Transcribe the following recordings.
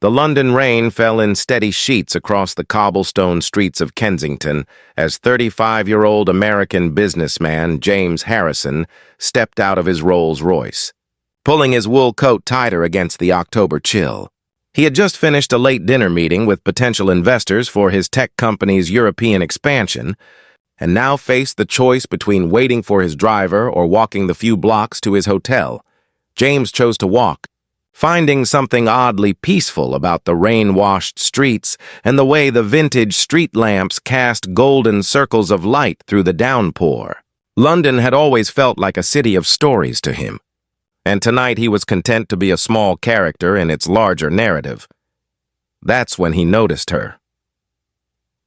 The London rain fell in steady sheets across the cobblestone streets of Kensington as 35-year-old American businessman James Harrison stepped out of his Rolls-Royce, pulling his wool coat tighter against the October chill. He had just finished a late dinner meeting with potential investors for his tech company's European expansion, and now faced the choice between waiting for his driver or walking the few blocks to his hotel. James chose to walk, finding something oddly peaceful about the rain-washed streets and the way the vintage street lamps cast golden circles of light through the downpour. London had always felt like a city of stories to him, and tonight he was content to be a small character in its larger narrative. That's when he noticed her.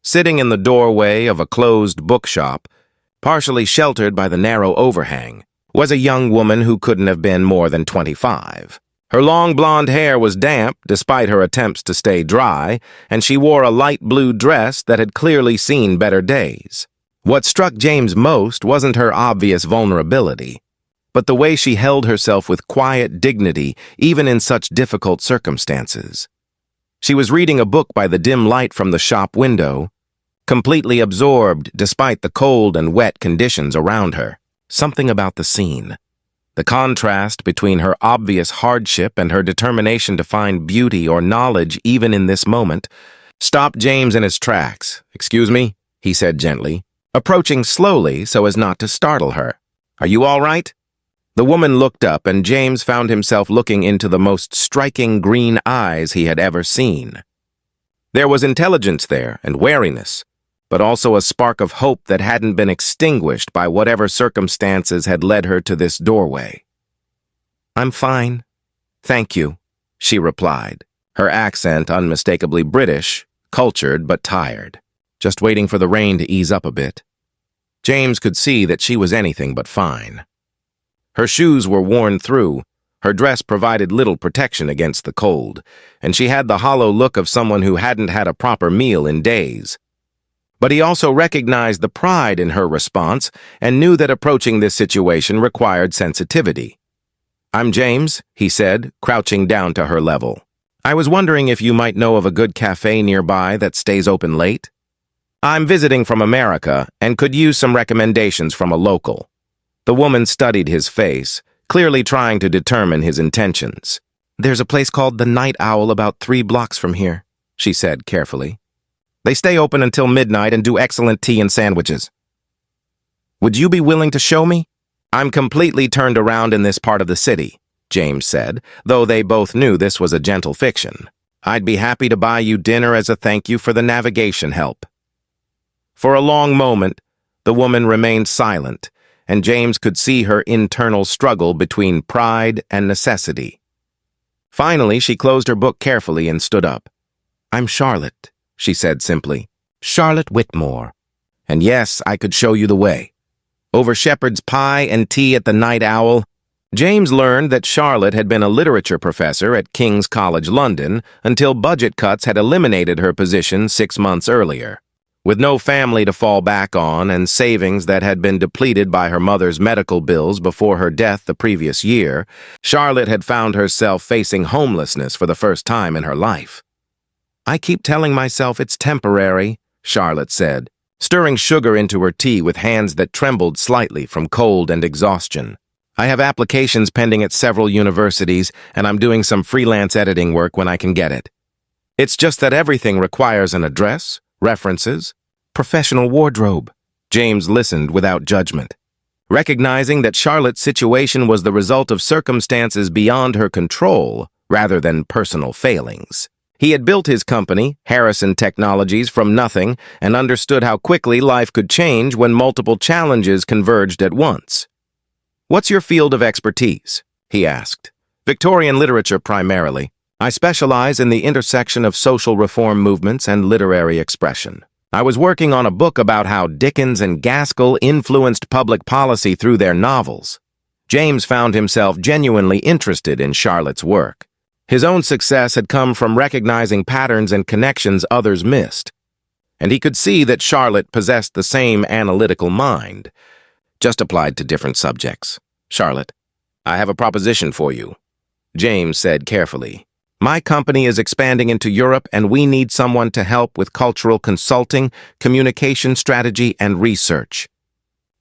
Sitting in the doorway of a closed bookshop, partially sheltered by the narrow overhang, was a young woman who couldn't have been more than 25. Her long blonde hair was damp despite her attempts to stay dry, and she wore a light blue dress that had clearly seen better days. What struck James most wasn't her obvious vulnerability, but the way she held herself with quiet dignity even in such difficult circumstances. She was reading a book by the dim light from the shop window, completely absorbed despite the cold and wet conditions around her. Something about the scene, the contrast between her obvious hardship and her determination to find beauty or knowledge even in this moment, stopped James in his tracks. "Excuse me," he said gently, approaching slowly so as not to startle her. "Are you all right?" The woman looked up, and James found himself looking into the most striking green eyes he had ever seen. There was intelligence there and wariness, but also a spark of hope that hadn't been extinguished by whatever circumstances had led her to this doorway. "I'm fine, thank you," she replied, her accent unmistakably British, cultured but tired, just waiting for the rain to ease up a bit. James could see that she was anything but fine. Her shoes were worn through, her dress provided little protection against the cold, and she had the hollow look of someone who hadn't had a proper meal in days. But he also recognized the pride in her response and knew that approaching this situation required sensitivity. "I'm James," he said, crouching down to her level. "I was wondering if you might know of a good cafe nearby that stays open late. I'm visiting from America and could use some recommendations from a local." The woman studied his face, clearly trying to determine his intentions. "There's a place called the Night Owl about 3 blocks from here," she said carefully. "They stay open until midnight and do excellent tea and sandwiches. Would you be willing to show me?" "I'm completely turned around in this part of the city," James said, though they both knew this was a gentle fiction. "I'd be happy to buy you dinner as a thank you for the navigation help." For a long moment, the woman remained silent, and James could see her internal struggle between pride and necessity. Finally, she closed her book carefully and stood up. "I'm Charlotte," she said simply. "Charlotte Whitmore. And yes, I could show you the way. Over shepherd's pie and tea at the Night Owl." James learned that Charlotte had been a literature professor at King's College London until budget cuts had eliminated her position 6 months earlier. With no family to fall back on and savings that had been depleted by her mother's medical bills before her death the previous year, Charlotte had found herself facing homelessness for the first time in her life. "I keep telling myself it's temporary," Charlotte said, stirring sugar into her tea with hands that trembled slightly from cold and exhaustion. "I have applications pending at several universities, and I'm doing some freelance editing work when I can get it. It's just that everything requires an address, references, professional wardrobe." James listened without judgment, recognizing that Charlotte's situation was the result of circumstances beyond her control rather than personal failings. He had built his company, Harrison Technologies, from nothing and understood how quickly life could change when multiple challenges converged at once. "What's your field of expertise?" he asked. "Victorian literature primarily. I specialize in the intersection of social reform movements and literary expression. I was working on a book about how Dickens and Gaskell influenced public policy through their novels." James found himself genuinely interested in Charlotte's work. His own success had come from recognizing patterns and connections others missed, and he could see that Charlotte possessed the same analytical mind, just applied to different subjects. "Charlotte, I have a proposition for you," James said carefully. My company is expanding into Europe, and we need someone to help with cultural consulting, communication strategy, and research.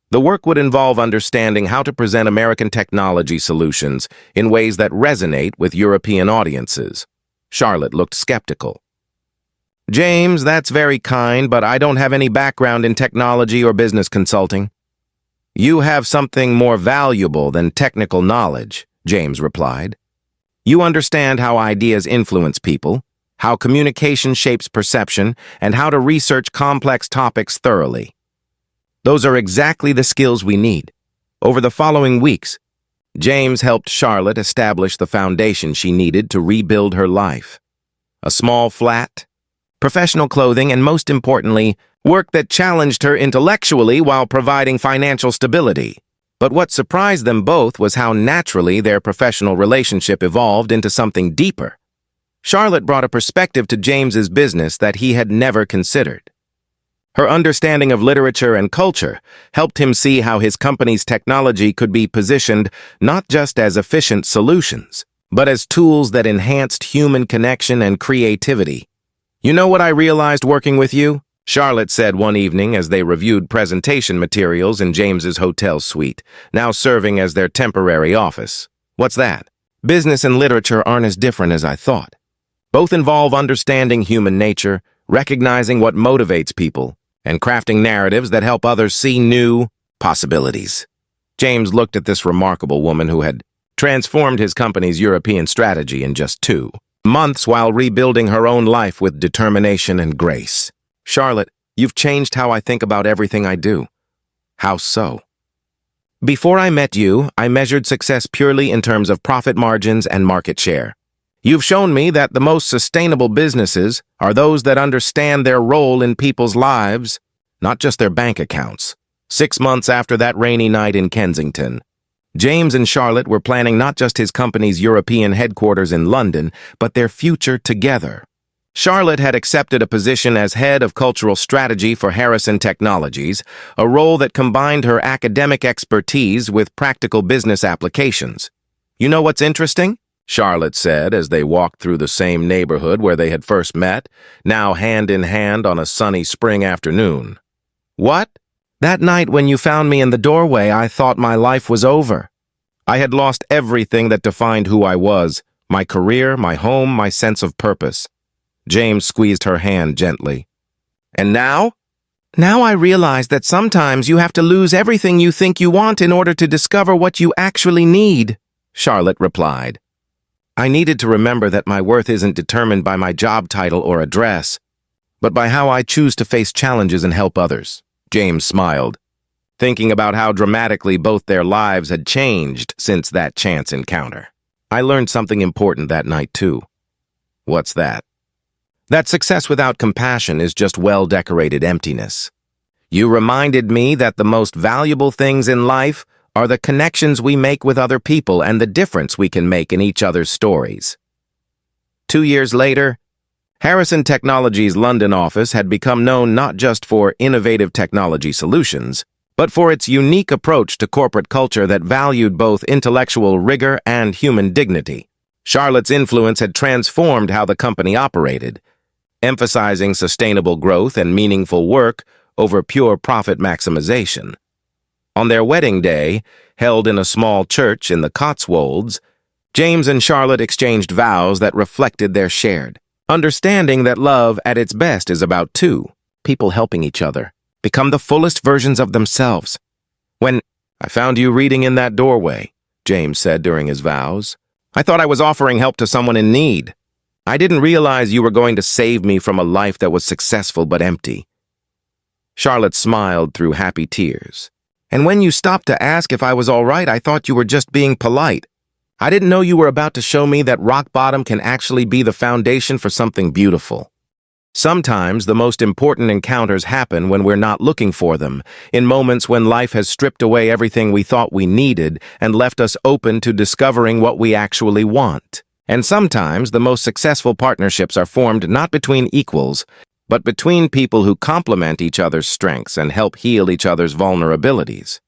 The work would involve understanding how to present American technology solutions in ways that resonate with European audiences. Charlotte looked skeptical. James, that's very kind, but I don't have any background in technology or business consulting. You have something more valuable than technical knowledge, James replied. You understand how ideas influence people, how communication shapes perception, and how to research complex topics thoroughly. Those are exactly the skills we need. Over the following weeks, James helped Charlotte establish the foundation she needed to rebuild her life. A small flat, professional clothing, and most importantly, work that challenged her intellectually while providing financial stability. But what surprised them both was how naturally their professional relationship evolved into something deeper. Charlotte brought a perspective to James's business that he had never considered. Her understanding of literature and culture helped him see how his company's technology could be positioned not just as efficient solutions, but as tools that enhanced human connection and creativity. You know what I realized working with you? Charlotte said one evening as they reviewed presentation materials in James's hotel suite, now serving as their temporary office. What's that? Business and literature aren't as different as I thought. Both involve understanding human nature, recognizing what motivates people, and crafting narratives that help others see new possibilities. James looked at this remarkable woman who had transformed his company's European strategy in just 2 months while rebuilding her own life with determination and grace. Charlotte, you've changed how I think about everything I do. How so? Before I met you, I measured success purely in terms of profit margins and market share. You've shown me that the most sustainable businesses are those that understand their role in people's lives, not just their bank accounts. 6 months after that rainy night in Kensington, James and Charlotte were planning not just his company's European headquarters in London, but their future together. Charlotte had accepted a position as head of cultural strategy for Harrison Technologies, a role that combined her academic expertise with practical business applications. You know what's interesting? Charlotte said as they walked through the same neighborhood where they had first met, now hand in hand on a sunny spring afternoon. What? That night when you found me in the doorway, I thought my life was over. I had lost everything that defined who I was, my career, my home, my sense of purpose. James squeezed her hand gently. And now? Now I realize that sometimes you have to lose everything you think you want in order to discover what you actually need, Charlotte replied. I needed to remember that my worth isn't determined by my job title or address, but by how I choose to face challenges and help others. James smiled, thinking about how dramatically both their lives had changed since that chance encounter. I learned something important that night, too. What's that? That success without compassion is just well-decorated emptiness. You reminded me that the most valuable things in life are the connections we make with other people and the difference we can make in each other's stories. 2 years later, Harrison Technologies' London office had become known not just for innovative technology solutions, but for its unique approach to corporate culture that valued both intellectual rigor and human dignity. Charlotte's influence had transformed how the company operated, emphasizing sustainable growth and meaningful work over pure profit maximization. On their wedding day, held in a small church in the Cotswolds, James and Charlotte exchanged vows that reflected their shared understanding that love at its best is about 2 people helping each other become the fullest versions of themselves. When I found you reading in that doorway, James said during his vows, I thought I was offering help to someone in need. I didn't realize you were going to save me from a life that was successful but empty. Charlotte smiled through happy tears. And when you stopped to ask if I was all right, I thought you were just being polite. I didn't know you were about to show me that rock bottom can actually be the foundation for something beautiful. Sometimes the most important encounters happen when we're not looking for them, in moments when life has stripped away everything we thought we needed and left us open to discovering what we actually want. And sometimes the most successful partnerships are formed not between equals, but between people who complement each other's strengths and help heal each other's vulnerabilities.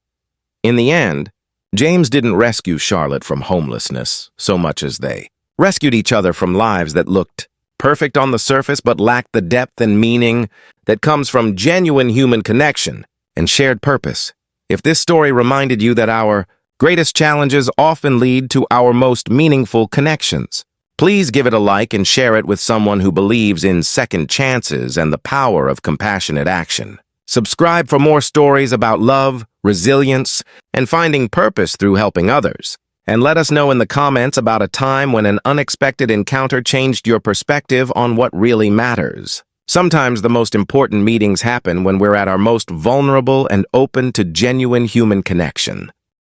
In the end, James didn't rescue Charlotte from homelessness so much as they rescued each other from lives that looked perfect on the surface but lacked the depth and meaning that comes from genuine human connection and shared purpose. If this story reminded you that our greatest challenges often lead to our most meaningful connections, please give it a like and share it with someone who believes in second chances and the power of compassionate action. Subscribe for more stories about love, resilience, and finding purpose through helping others. And let us know in the comments about a time when an unexpected encounter changed your perspective on what really matters. Sometimes the most important meetings happen when we're at our most vulnerable and open to genuine human connection.